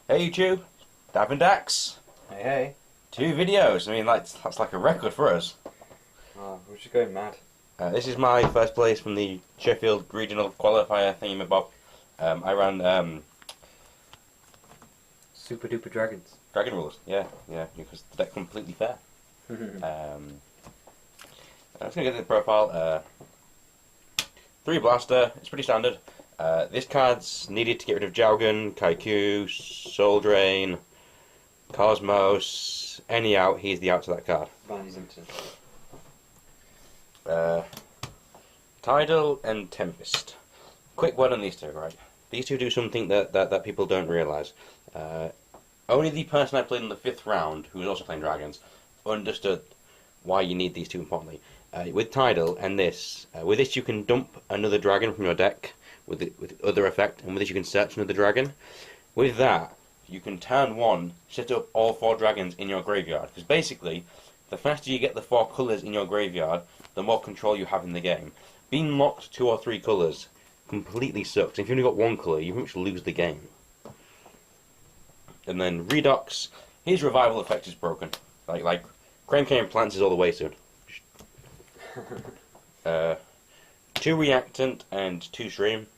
Hey YouTube, Dax. Hey, hey. 2 videos. I mean, that's like a record for us. Oh, we're just going mad. This is my first place from the Sheffield Regional Qualifier thingamabob. I ran Super duper dragons. Dragon Rules. Yeah, because the deck completely fair. I'm just gonna get to the profile. 3 blaster. It's pretty standard. This card's needed to get rid of Jowgen, Kaiku, Soul Drain, Cosmos. Any out, he's the out to that card. Van Zimpton. Tidal and Tempest. Quick word on these two, right? These two do something that people don't realise. Only the person I played in the 5th round, who was also playing Dragons, understood why you need these two importantly. With Tidal and this, with this you can dump another dragon from your deck with other effect, and with this you can search another dragon. With that, you can turn 1, set up all 4 dragons in your graveyard. Because basically, the faster you get the 4 colours in your graveyard, the more control you have in the game. Being locked 2 or 3 colours completely sucks. If you've only got 1 colour, you pretty much lose the game. And then Redox, his revival effect is broken. Like Crane Plants is all the way soon. 2 Reactant and 2 Stream.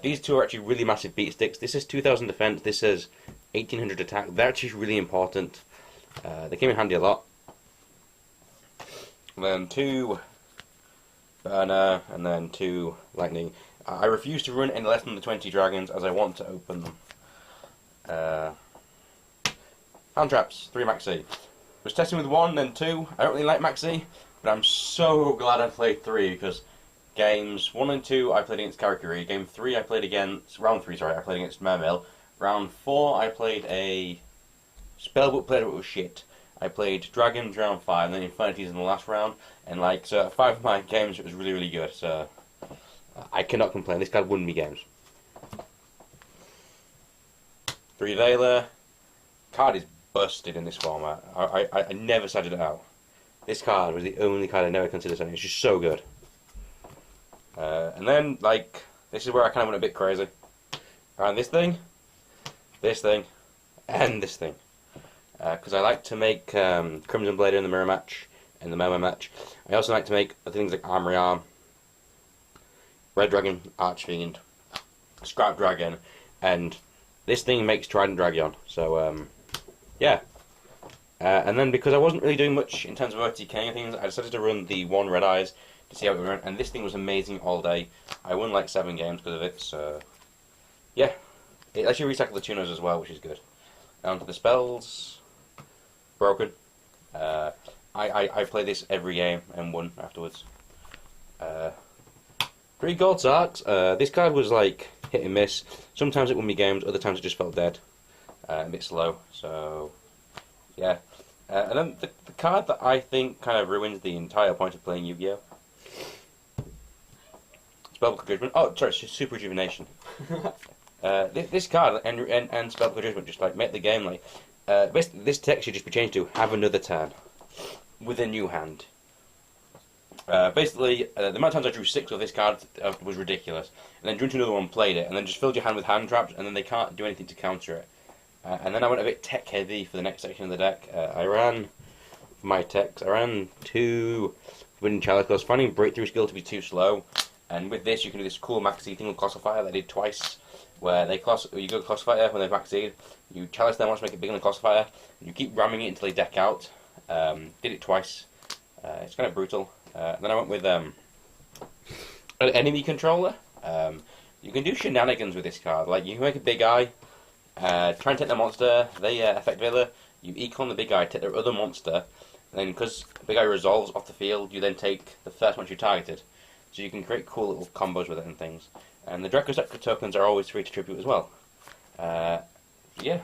These two are actually really massive beat sticks. This is 2000 defense, this is 1800 attack. They're actually really important. They came in handy a lot. And then 2 Burner, and then 2 Lightning. I refuse to run any less than the 20 dragons as I want to open them. Hand Traps, 3 Maxi. Was testing with 1, then 2. I don't really like Maxi, but I'm so glad I played 3 because games 1 and 2 I played against Karakuri. Game 3 I played against round 3. Sorry, I played against Mermail. Round 4 I played a Spellbook player, but it was shit. I played Dragons round 5, and then Infinities in the last round. And so 5 of my games it was really, really good. So I cannot complain. This card won me games. 3 Veiler. Card is busted in this format. I never started it out. This card was the only card I never considered selling. It's just so good. And then, this is where I kind of went a bit crazy. Around this thing, and this thing. Because I like to make Crimson Blader in the mirror match, and the Mermaid match. I also like to make other things like Armory Arm, Red Dragon, Archfiend, Scrap Dragon, and this thing makes Trident Dragon. So, yeah. And then because I wasn't really doing much in terms of OTKing things, I decided to run the 1 Red Eyes to see how it went, and this thing was amazing all day. I won like 7 games because of it, so yeah. It actually recycled the tuners as well, which is good. Down to the spells. Broken. I play this every game and won afterwards. 3 Gold Sarks. This card was like hit and miss. Sometimes it won me games, other times it just felt dead. A bit slow, so yeah. And then the card that I think kind of ruins the entire point of playing Yu-Gi-Oh! Spellbook Judgment. Oh, sorry, Super Rejuvenation. This card and Spellbook Judgment just make the game basically this text should just be changed to have another turn with a new hand. Basically, the amount of times I drew 6 of this card was ridiculous, and then drew into another one, played it, and then just filled your hand with hand traps, and then they can't do anything to counter it. And then I went a bit tech heavy for the next section of the deck. I ran for my techs. I ran 2 Forbidden Chalice because finding Breakthrough skill to be too slow. And with this, you can do this cool maxi thing with Classifier that I did twice, where you go Classifier when they maxi, you chalice them once, make it bigger than Classifier, and you keep ramming it until they deck out. Did it twice. It's kind of brutal. Then I went with an enemy controller. You can do shenanigans with this card. Like you can make a big eye, try and take their monster. They affect Veiler. You econ the big eye, take their other monster, and then because big eye resolves off the field, you then take the first one you targeted. So you can create cool little combos with it and things. And the Draco Scepter tokens are always free to tribute as well. Yeah.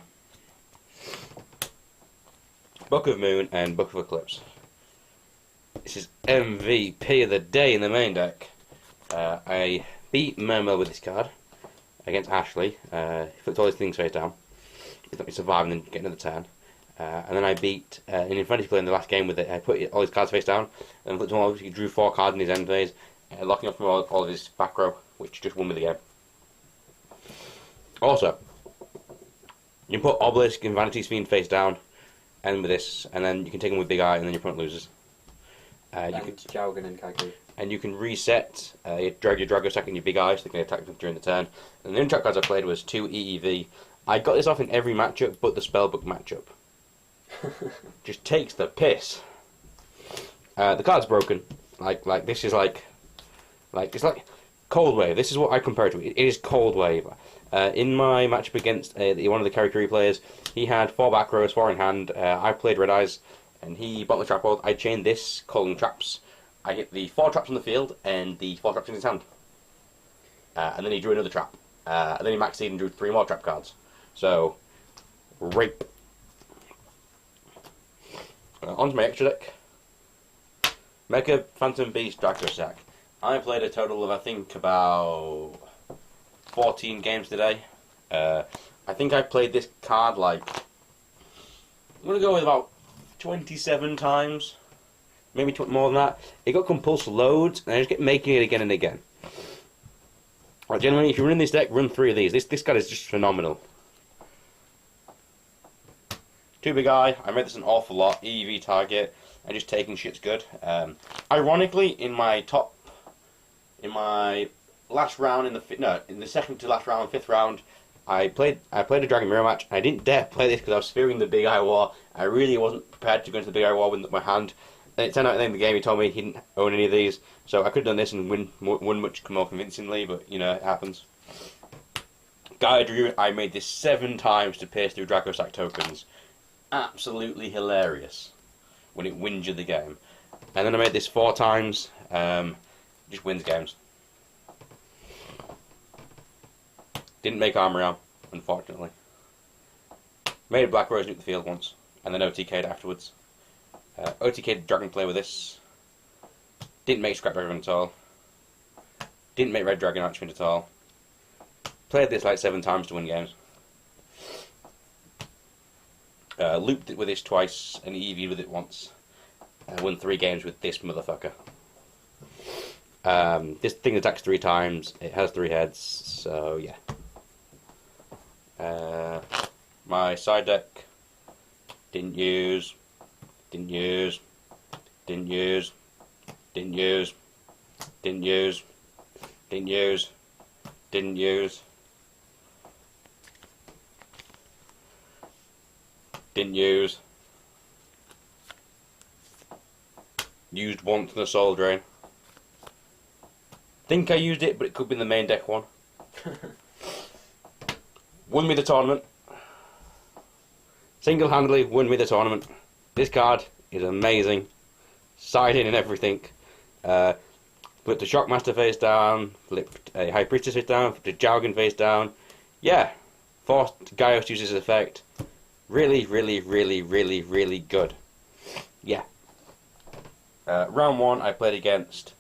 Book of Moon and Book of Eclipse. This is MVP of the day in the main deck. I beat Mermail with this card against Ashley. Flipped all his things face down. He let me survive and then get another turn. And then I beat an Infinity player in the last game with it. I put all his cards face down and flipped them all. He drew 4 cards in his end phase. Locking off from all of his back row, which just won me the game. Also, You can put Obelisk and Vanity's Fiend face down, and with this, and then you can take them with Big Eye, and then your opponent loses. Jowgen and Kaiku. And you can reset your Drago Sack and your Big Eye, so they can attack them during the turn. And the only trap cards I played was 2 EEV. I got this off in every matchup, but the Spellbook matchup. Just takes the piss. The card's broken. Like this is like it's like Cold Wave. This is what I compare it to. It is Cold Wave. In my matchup against one of the Karakuri players, he had 4 back rows, 4 in hand. I played Red Eyes, and he bought the trap board. I chained this, calling traps. I hit the 4 traps on the field and the 4 traps in his hand. And then he drew another trap. And then he maxed and drew 3 more trap cards. So, rape. Onto my extra deck. Mecha Phantom Beast Draco Sack. I played a total of, I think, about 14 games today. I think I played this card like, I'm going to go with about 27 times. Maybe more than that. It got compulsed loads, and I just kept making it again and again. Right, generally, if you run this deck, run 3 of these. This card is just phenomenal. 2 Big Eye. I made this an awful lot. EEV target, and just taking shit's good. Ironically, in my last round, in the second to last round, 5th round, I played a Dragon Mirror match. I didn't dare play this because I was fearing the Big Eye War. I really wasn't prepared to go into the Big Eye War with my hand. And it turned out at the end of the game he told me he didn't own any of these, so I could have done this and won much more convincingly, but you know, it happens. Guy Drew, I made this 7 times to pierce through Draco Sack tokens. Absolutely hilarious when it wins you the game. And then I made this 4 times, just wins games. Didn't make Armory Arm, unfortunately. Made a Black Rose nuke the field once, and then OTK'd afterwards. OTK'd Dragonflare with this. Didn't make Scrap Dragon at all. Didn't make Red Dragon Archfiend at all. Played this like 7 times to win games. Looped it with this twice and EV'd with it once. Won 3 games with this motherfucker. This thing attacks 3 times. It has 3 heads, so yeah. My side deck. Didn't use. Didn't use. Didn't use. Didn't use. Didn't use. Didn't use. Didn't use. Didn't use. Used once in the Soul Drain. Think I used it, but it could be in the main deck one. Won me the tournament. Single-handedly won me the tournament. This card is amazing. Side in and everything. Flipped the Shockmaster face down. Flipped a High Priestess face down. Flipped a Jowgen face down. Yeah. Forced Gaios to use his effect. Really, really, really, really, really good. Yeah. Round 1 I played against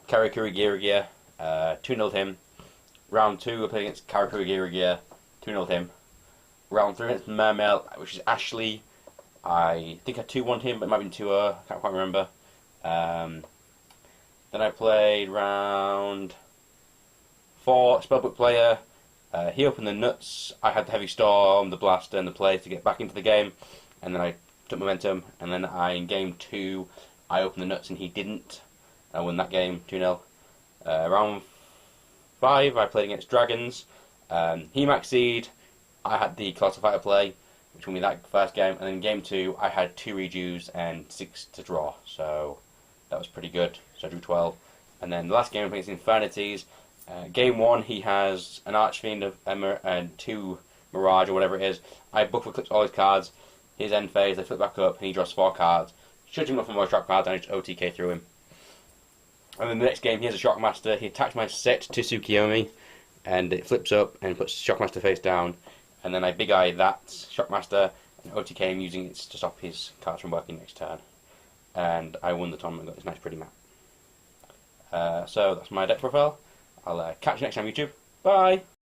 Karakuri Giragia. 2-0'd him. Round 2 I played against Karakuri Giragia. 2-0'd him. Round 3 against Mermail, which is Ashley. I think I 2-1'd him, but it might have been 2-0. I can't quite remember. Then I played round 4, Spellbook player. He opened the nuts. I had the Heavy Storm, the Blaster, and the Play to get back into the game. And then I took momentum. And then in game 2, I opened the nuts and he didn't. I won that game 2-0. Round 5, I played against Dragons. He maxed. I had the Colossal Fighter play, which won me that first game. And then in game 2, I had 2 redos and 6 to draw. So that was pretty good. So I drew 12. And then the last game I played against Infernities. Game 1, he has an Archfiend of Emma and 2 Mirage or whatever it is. I buffer clips all his cards. His end phase, they flip back up, and he draws 4 cards. Should him off for more trap cards, and I just OTK through him. And then the next game, he has a Shockmaster. He attacks my set to Tsukiyomi, and it flips up and puts Shockmaster face down. And then I Big Eye that Shockmaster and OTK him using it to stop his cards from working next turn. And I won the tournament, got this nice pretty map. So that's my deck profile. I'll catch you next time, YouTube. Bye!